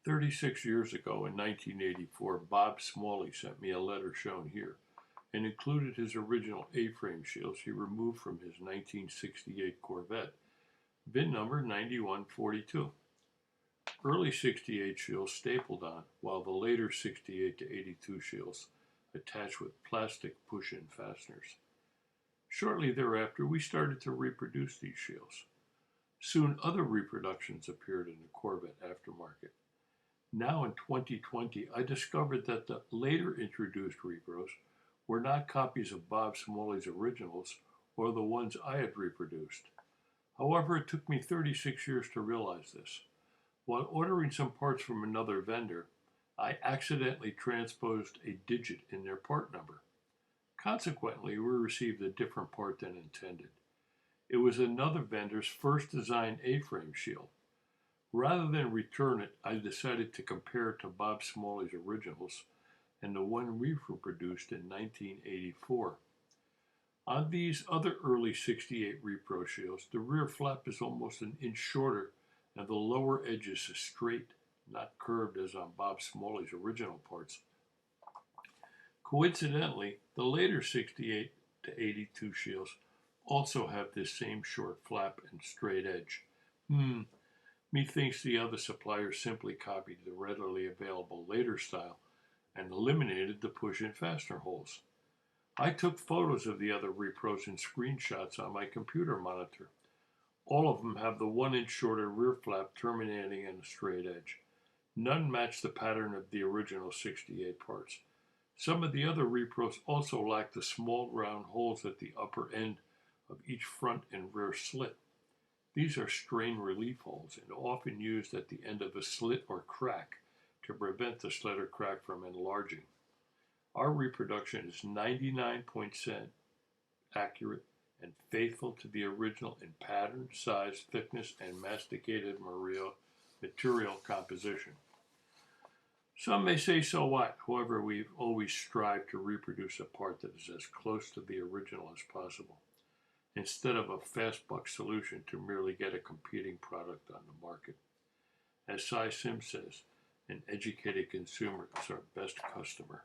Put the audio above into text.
36 years ago in 1984, Bob Smalley sent me a letter shown here and included his original A-frame shields he removed from his 1968 Corvette, VIN number 9142. Early 68 shields stapled on, while the later 68 to 82 shields attached with plastic push-in fasteners. Shortly thereafter, we started to reproduce these shields. Soon other reproductions appeared in the Corvette aftermarket. Now in 2020, I discovered that the later introduced repros were not copies of Bob Smalley's originals or the ones I had reproduced. However, it took me 36 years to realize this. While ordering some parts from another vendor, I accidentally transposed a digit in their part number. Consequently, we received a different part than intended. It was another vendor's first designed A-frame shield. Rather than return it, I decided to compare it to Bob Smalley's originals and the one we reproduced in 1984. On these other early 68 repro shields, the rear flap is almost an inch shorter and the lower edge is straight, not curved as on Bob Smalley's original parts. Coincidentally, the later 68 to 82 shields also have this same short flap and straight edge. Methinks the other supplier simply copied the readily available later style and eliminated the push-in fastener holes. I took photos of the other repros and screenshots on my computer monitor. All of them have the 1 inch shorter rear flap terminating in a straight edge. None match the pattern of the original 68 parts. Some of the other repros also lack the small round holes at the upper end of each front and rear slit. These are strain relief holes and often used at the end of a slit or crack to prevent the slit or crack from enlarging. Our reproduction is 99% accurate and faithful to the original in pattern, size, thickness, and masticated material composition. Some may say, so what? However, we've always strived to reproduce a part that is as close to the original as possible, instead of a fast buck solution to merely get a competing product on the market. As Cy Sim says, an educated consumer is our best customer.